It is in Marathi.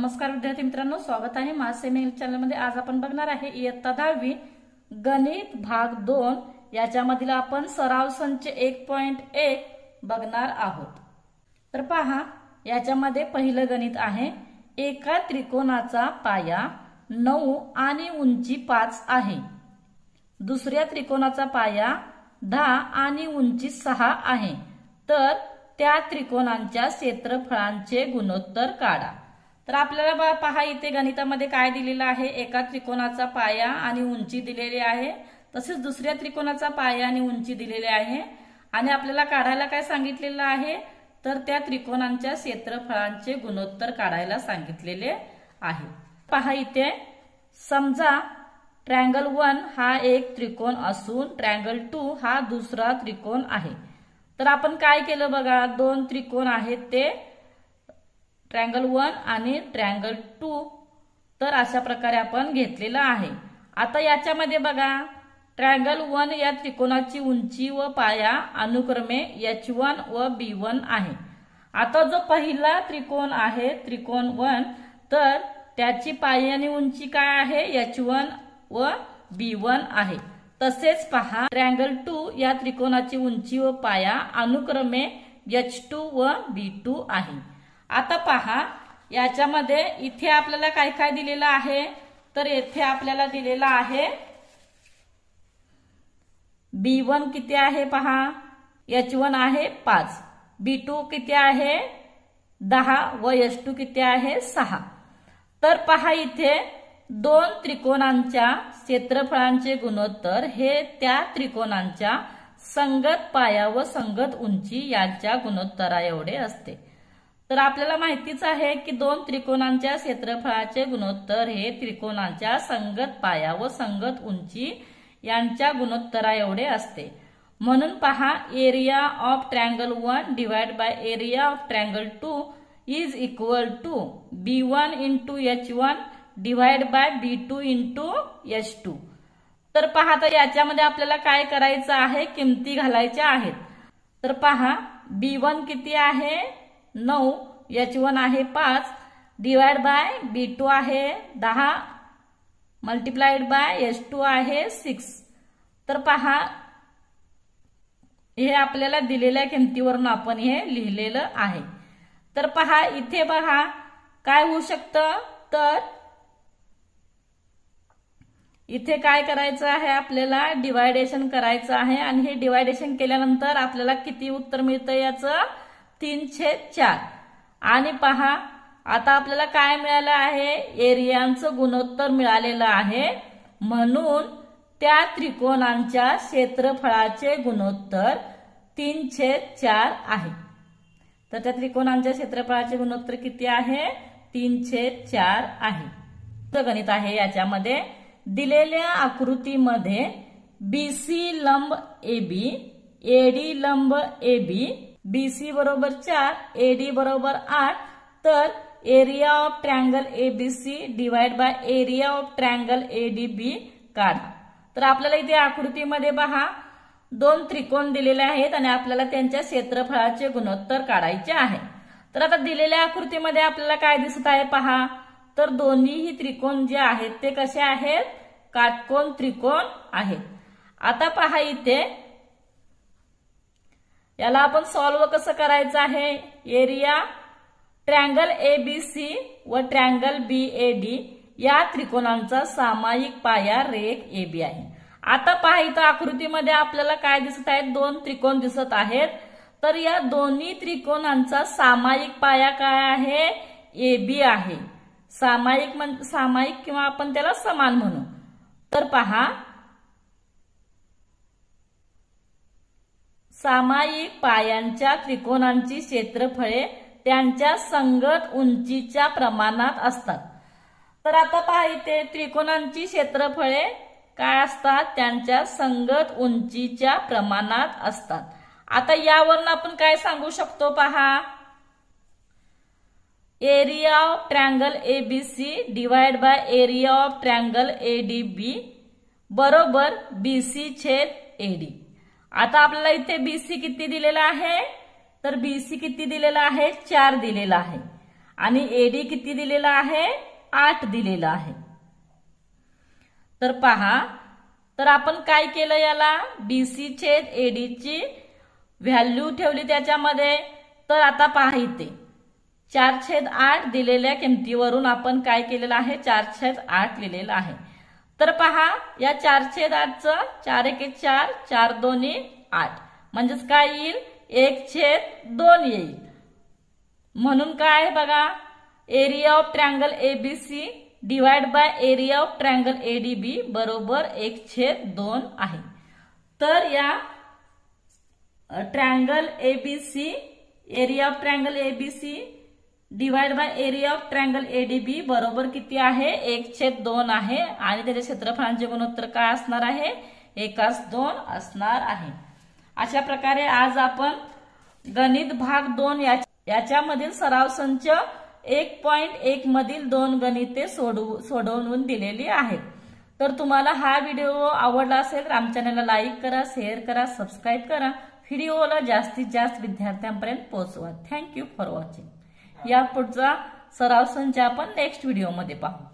नमस्कार विद्यार्थी मित्रांनो, स्वागत आहे माझे मेल चॅनल मध्ये। आज आपण बघणार आहे इयत्ता 10वी गणित भाग 2 याच्यामधील आपण सराव संच 1.1 बघणार आहोत। तर पहा, याच्यामध्ये पहिलं गणित आहे। एका त्रिकोणाचा पाया 9 आणि उंची 5 आहे। दुसऱ्या त्रिकोणाचा पाया 10 आणि उंची 6 आहे। तर त्या त्रिकोणांच्या क्षेत्रफळांचे गुणोत्तर काढा। तर आपल्याला पहा, इथे गणितामध्ये काय दिलेलं आहे, एका त्रिकोणाचा पाया आणि उंची दिलेली आहे, तसेच दुसऱ्या त्रिकोणाचा पाया आणि उंची दिलेली आहे आणि आपल्याला काढायला काय सांगितलेलं आहे, तर त्या त्रिकोणांच्या क्षेत्रफळांचे गुणोत्तर काढायला सांगितलेले आहे। पहा, इथे समजा ट्रायंगल 1 हा एक त्रिकोण असून ट्रायंगल 2 हा दुसरा त्रिकोण आहे। तर आपण काय केलं बघा, दोन त्रिकोण आहेत ते ट्रायंगल 1 आणि ट्रायंगल 2, तर अशा प्रकारे आपण घेतलेलं आहे। आता याच्यामध्ये बघा, ट्रायंगल 1 या त्रिकोणाची उंची व पाया अनुक्रमे h1 व b1 आहे। आता जो पहिला त्रिकोण आहे त्रिकोण 1, तर त्याची पाया आणि उंची काय आहे, h1 व b1 आहे। तसेच पहा, ट्रायंगल 2 या त्रिकोणाची उंची व पाया अनुक्रमे h2 व b2 आहे। आता पहा, याच्यामध्ये इथे आपल्याला काय काय दिलेलं आहे, तर येथे आपल्याला दिलेला आहे b1 किती आहे पहा, h1 आहे 5, b2 किती आहे 10 व h2 किती आहे 6। तर पहा, इथे दोन त्रिकोणांच्या क्षेत्रफळांचे गुणोत्तर हे त्या त्रिकोणांच्या संगत पाया व संगत उंची यांच्या गुणोत्तरा एवढे असते। तर आपल्याला माहितीच आहे की दोन त्रिकोणांच्या क्षेत्रफळाचे गुणोत्तर हे त्रिकोणांच्या संगत पाया व संगत उंची यांच्या गुणोत्तरा एवढे असते। म्हणून पहा, area of triangle 1 divide by area of triangle 2 is equal to b1 into h1 divide by b2 into h2। तर पहा, तर याच्यामध्ये आपल्याला काय करायचं आहे, किमती घालायच्या आहेत। तर पहा, b1 किती आहे 9, h1 आहे 5, डिवाइड बाय b2 आहे 10 मल्टिप्लाइड बाय h2 आहे 6। तर पहा, हे आपल्याला दिलेल्या किमतीवरून आपण हे लिहिलेलं आहे। तर पहा, इथे बघा काय होऊ शकतं, तर इथे काय करायचं आहे, आपल्याला डिवायडेशन करायचं आहे आणि हे डिवायडेशन केल्यानंतर आपल्याला किती उत्तर मिळतं याचं 3/4। आणि पहा, आता आपल्याला काय मिळालं आहे, एरियांचं गुणोत्तर मिळालेलं आहे। म्हणून त्या त्रिकोणांच्या क्षेत्रफळाचे गुणोत्तर 3/4 आहे। तर त्या त्रिकोणांच्या क्षेत्रफळाचे गुणोत्तर किती आहे, 3/4 आहे। गणित आहे, याच्यामध्ये दिलेल्या आकृतीमध्ये बीसी लंब AB, AD लंब AB, BC बरोबर 4, AD बरोबर 8, तर area of triangle ABC divide by area of triangle ADB काढा। तर आपल्याला इथे आकृतीमध्ये पहा, दोन त्रिकोण दिलेले आहेत आणि आपल्याला त्यांच्या क्षेत्रफळाचे गुणोत्तर काढायचे आहे। तर आता दिलेल्या आकृतीमध्ये आपल्याला काय दिसत आहे पहा, तर दोन्हीही त्रिकोण जे आहेत ते कसे आहेत, काटकोन त्रिकोण आहेत। आता पहा, इथे याला आपण सॉल्व्ह कसं करायचं आहे, एरिया ट्रायंगल ABC व ट्रायंगल BAD या त्रिकोणांचा सामायिक पाया रेख AB आहे। आता पहा, इथं आकृतीमध्ये आपल्याला काय दिसत आहेत, दोन त्रिकोण दिसत आहेत। तर या दोन्ही त्रिकोणांचा सामायिक पाया काय आहे, AB आहे। सामायिक किंवा आपण त्याला समान म्हणू। तर पहा, सामायिक पायांच्या त्रिकोणांची क्षेत्रफळे त्यांच्या संगत उंचीच्या प्रमाणात असतात। तर आता पहा, इथे त्रिकोणांची क्षेत्रफळे काय असतात, त्यांच्या संगत उंचीच्या प्रमाणात असतात। आता यावरून आपण काय सांगू शकतो पहा, area of triangle ABC divide by area of triangle ADB बरोबर BC/AD। आता आपल्याला इथे BC किती दिलेला आहे, तर BC किती दिलेला आहे, 4 दिलेला आहे। आणि एडी किती दिलेला आहे? 8 दिलेला आहे. तर पहा, तर आपण काय केलं, याला BC छेद AD ची व्हॅल्यू ठेवली त्याच्यामध्ये. तर आता पहा इथे 4/8 दिलेल्या किमतीवरून आपण काय केलेलं आहे? 4/8 लिहिलेलं आहे. तर पहा, या 4/8चं 4 × 1 = 4, 4 × 2 = 8, म्हणजेच काय येईल? 1/2 येईल. म्हणून काय बघा, area of triangle ABC divide by area of triangle ADB बरोबर 1/2 आहे. तर या triangle ABC, area of triangle ABC divide by area of triangle ADB बरोबर किती आहे? 1/2 आहे. आणि त्याच्या क्षेत्रफळांचे गुणोत्तर काय असणार आहे? 1:2 असणार आहे. अशा प्रकारे आज आपण गणित भाग 2 याच्यामधील सराव संच 1.1 मधील 2 गणिते सोडवून दिलेली आहेत. तर तुम्हाला हा व्हिडिओ आवडला असेल तर आमच्या चॅनलला लाईक करा, शेअर करा, सबस्क्राईब करा. व्हिडिओला जास्तीत जास्त विद्यार्थ्यांपर्यंत पोहोचवा. Thank you for watching. या पुढचा सराव संच आपण नेक्स्ट व्हिडिओमध्ये पाहू.